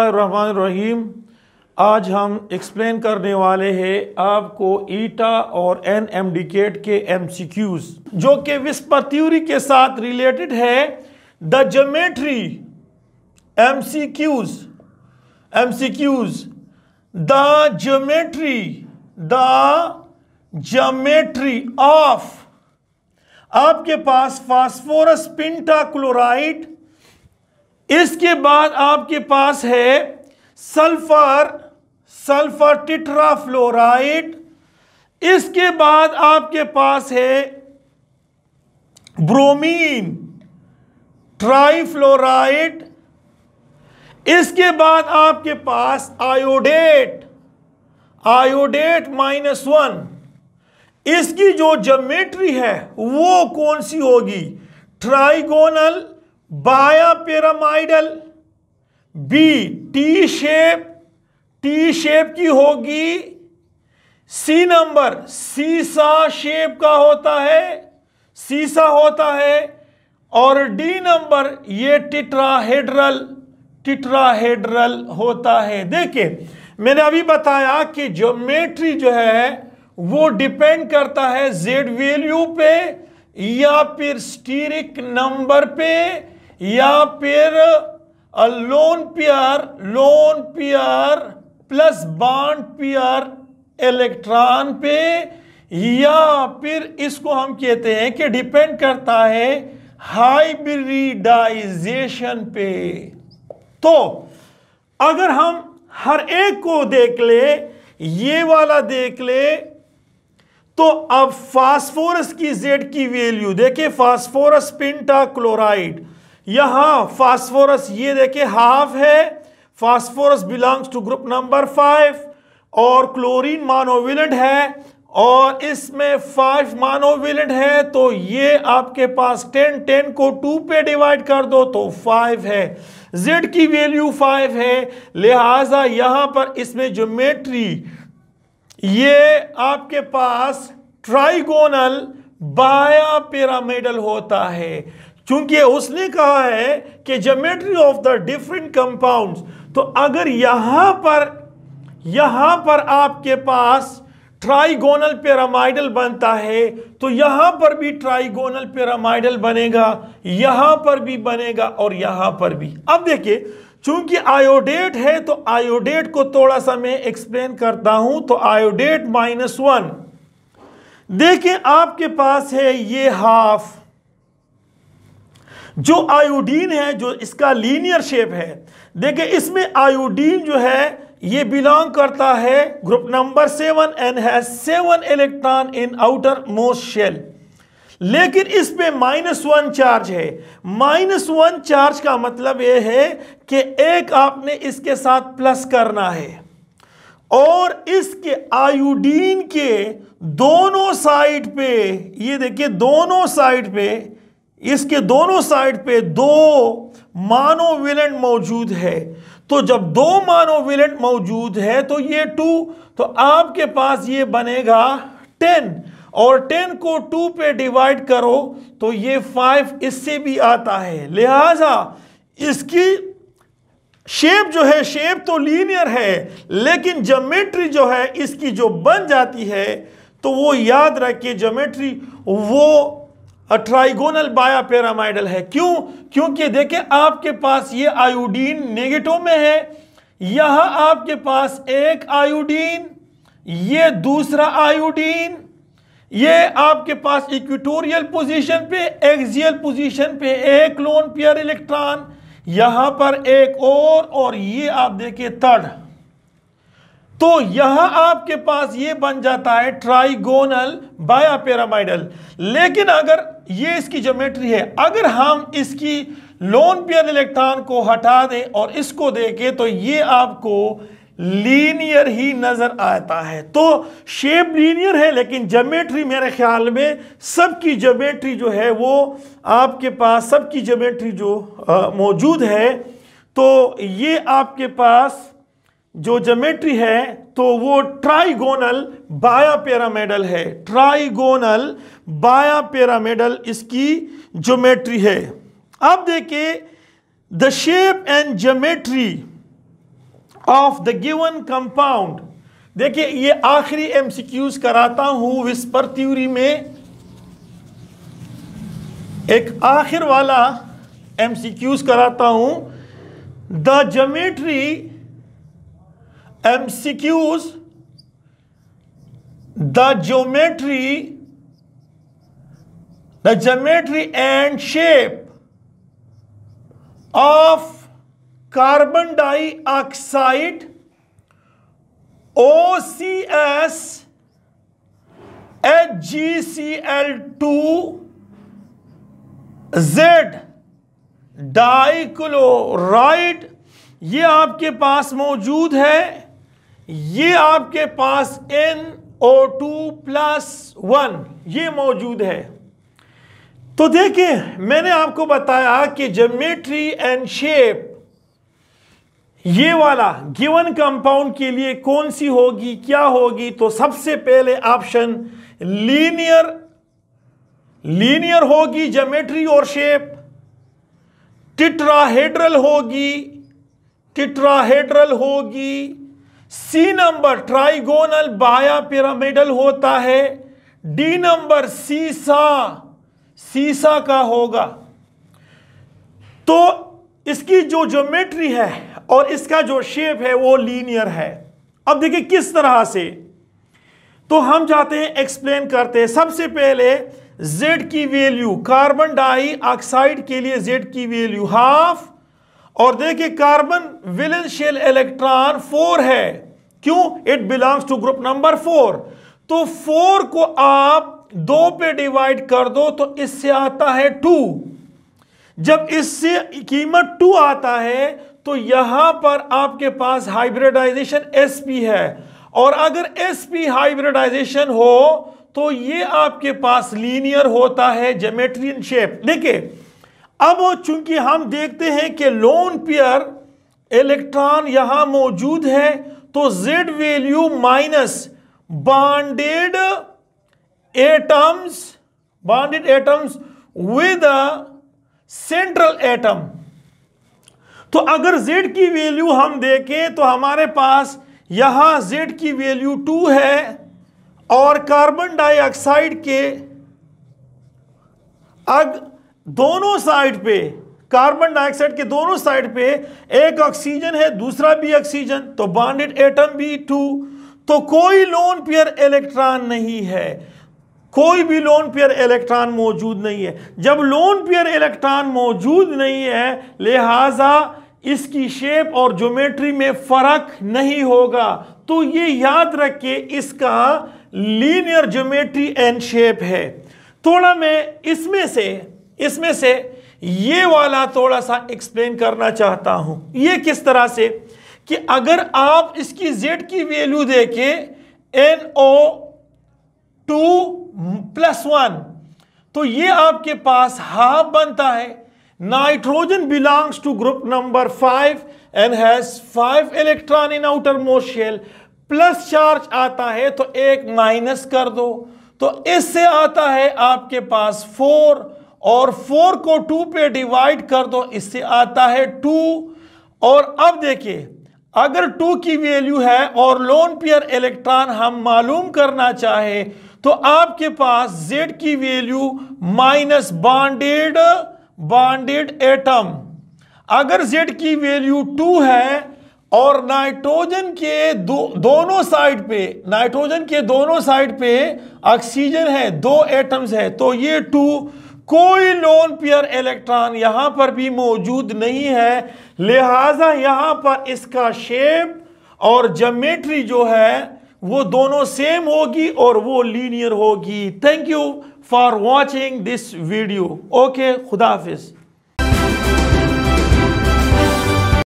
बिस्मिल्लाहिर्रहमानिर्रहीम। आज हम एक्सप्लेन करने वाले हैं आपको ईटा और एनएमडीकेट के एमसीक्यूज जो कि विस्पर थ्योरी के साथ रिलेटेड है। The geometry MCQs the geometry of आपके पास फास्फोरस पेंटाक्लोराइड, इसके बाद आपके पास है सल्फर टेट्राफ्लोराइड, इसके बाद आपके पास है ब्रोमीन ट्राइफ्लोराइड, इसके बाद आपके पास आयोडेट -1। इसकी जो ज्योमेट्री है वो कौन सी होगी? ट्राइगोनल, बायापिरामिडल, बी टी शेप की होगी, सी नंबर सीसा शेप का होता है, सीसा होता है, और डी नंबर ये टेट्राहेड्रल होता है। देखिए मैंने अभी बताया कि ज्योमेट्री जो है वो डिपेंड करता है जेड वैल्यू पे या फिर स्टीरिक नंबर पे या फिर lone pair plus bond pair electron पे, या फिर इसको हम कहते हैं कि डिपेंड करता है हाइब्रिडाइजेशन पे। तो अगर हम हर एक को देख ले, ये वाला देख ले, तो अब फास्फोरस की जेड की वैल्यू देखिए, फास्फोरस पेंटाक्लोराइड, यहां फास्फोरस ये देखिए हाफ है, phosphorus belongs to group number 5, और क्लोरीन मोनोवेलेंट है और इसमें 5 मोनोवेलेंट है, तो ये आपके पास 10 को 2 पे डिवाइड कर दो तो 5 है। Z की वैल्यू 5 है, लिहाजा यहां पर इसमें ज्योमेट्री ये आपके पास ट्राइगोनल बायापिरामिडल होता है, क्योंकि उसने कहा है कि geometry of the different compounds. तो अगर यहां पर आपके पास ट्राइगोनल पिरामिडल बनता है तो यहां पर भी ट्राइगोनल पिरामिडल बनेगा, यहां पर भी बनेगा और यहां पर भी। अब देखिए चूंकि आयोडेट है तो आयोडेट को थोड़ा सा मैं एक्सप्लेन करता हूं। तो आयोडेट -1, देखिए आपके पास है ये हाफ, जो आयोडीन है जो इसका लीनियर शेप है, देखिए इसमें आयोडीन जो है ये बिलोंग करता है group number 7 and has 7 electron in outermost shell, लेकिन इस पे -1 चार्ज है। -1 चार्ज का मतलब यह है कि एक आपने इसके साथ प्लस करना है, और इसके आयोडीन के दोनों साइड पे ये देखिए, दोनों साइड पे, इसके दोनों साइड पे 2 मोनोवेलेंट मौजूद है। तो जब 2 मोनोवेलेंट मौजूद है तो ये 2, तो आपके पास ये बनेगा 10, और 10 को 2 पे डिवाइड करो तो ये 5 इससे भी आता है। लिहाजा इसकी शेप जो है, शेप तो लीनियर है, लेकिन ज्योमेट्री जो है इसकी जो बन जाती है, तो वो याद रखिए ज्योमेट्री वो ट्राइगोनल बायापिरामिडल है। क्यों? क्योंकि देखिए आपके पास ये आयोडीन नेगेटिव में है, यहां आपके पास एक आयोडीन, ये दूसरा आयोडीन, ये आपके पास इक्वेटोरियल पोजीशन पे, एक्सियल पोजीशन पे एक लोन पेयर इलेक्ट्रॉन, यहां पर एक और ये आप देखिए थर्ड। तो यहां आपके पास ये बन जाता है ट्राइगोनल बायापिरामिडल। लेकिन अगर ये इसकी ज्योमेट्री है, अगर हम इसकी लोन पेयर इलेक्ट्रॉन को हटा दें और इसको देखें तो ये आपको लीनियर ही नजर आता है। तो शेप लीनियर है, लेकिन ज्योमेट्री मेरे ख्याल में सबकी ज्योमेट्री जो है वो आपके पास सबकी ज्योमेट्री जो मौजूद है, तो ये आपके पास जो ज्योमेट्री है तो वो ट्राइगोनल बायापिरामिडल है, ट्राइगोनल बायापिरामिडल इसकी ज्योमेट्री है। अब देखिए the shape and geometry of the given compound. देखिए ये आखिरी एमसीक्यूज कराता हूं विस्पर थ्योरी में, एक आखिर वाला एमसीक्यूज कराता हूं। The geometry MCQs, the geometry and shape of carbon dioxide OCS HgCl2 Z dichloride, ये आपके पास मौजूद है। ये आपके पास NO2+1 ये मौजूद है। तो देखिए मैंने आपको बताया कि ज्योमेट्री एंड शेप ये वाला गिवन कंपाउंड के लिए कौन सी होगी, क्या होगी। तो सबसे पहले ऑप्शन लीनियर होगी ज्योमेट्री और शेप। टेट्राहेड्रल होगी। सी नंबर ट्राइगोनल बाया पिरामिडल होता है। डी नंबर सीसा का होगा। तो इसकी जो ज्योमेट्री है और इसका जो शेप है वो लीनियर है। अब देखिए किस तरह से, तो हम जाते हैं एक्सप्लेन करते हैं। सबसे पहले Z की वैल्यू, कार्बन डाइऑक्साइड के लिए Z की वैल्यू 1/2, और देखिए कार्बन वैलेंशियल इलेक्ट्रॉन 4 है। क्यों? It belongs to group number 4। तो 4 को आप 2 पे डिवाइड कर दो तो इससे आता है 2। जब इससे कीमत 2 आता है तो यहां पर आपके पास हाइब्रिडाइजेशन sp है, और अगर sp हाइब्रिडाइजेशन हो तो ये आपके पास लीनियर होता है ज्योमेट्रियन शेप। देखिए अब चूंकि हम देखते हैं कि लोन पेयर इलेक्ट्रॉन यहां मौजूद है, तो Z value minus bonded atoms with central atom. तो अगर Z की वैल्यू हम देखें तो हमारे पास यहां Z की वैल्यू 2 है, और कार्बन डाइऑक्साइड के दोनों साइड पे, कार्बन डाइऑक्साइड के दोनों साइड पे एक ऑक्सीजन है, दूसरा भी ऑक्सीजन, तो बॉन्डेड एटम भी 2। तो कोई लोन पेयर इलेक्ट्रॉन नहीं है, कोई भी लोन पेयर इलेक्ट्रॉन मौजूद नहीं है। जब लोन पेयर इलेक्ट्रॉन मौजूद नहीं है, लिहाजा इसकी शेप और ज्योमेट्री में फर्क नहीं होगा। तो ये याद रखिए, इसका लीनियर ज्योमेट्री एंड शेप है। थोड़ा मैं इसमें से ये वाला थोड़ा सा एक्सप्लेन करना चाहता हूं। ये किस तरह से कि अगर आप इसकी Z की वैल्यू देखें NO2+1, तो ये आपके पास हाफ बनता है। Nitrogen belongs to group number 5 and has 5 electron in outermost shell. Plus charge आता है तो एक माइनस कर दो, तो इससे आता है आपके पास 4, और 4 को 2 पे डिवाइड कर दो, इससे आता है 2। और अब देखिए अगर 2 की वैल्यू है और लोन पेयर इलेक्ट्रॉन हम मालूम करना चाहे, तो आपके पास Z की वैल्यू माइनस बॉन्डेड एटम। अगर Z की वैल्यू 2 है और नाइट्रोजन के दोनों साइड पे ऑक्सीजन है, 2 एटम्स है, तो ये 2। कोई लोन पेयर इलेक्ट्रॉन यहां पर भी मौजूद नहीं है, लिहाजा यहां पर इसका शेप और ज्योमेट्री जो है वो दोनों सेम होगी और वो लीनियर होगी। Thank you for watching this video. Okay, खुदा हाफिज।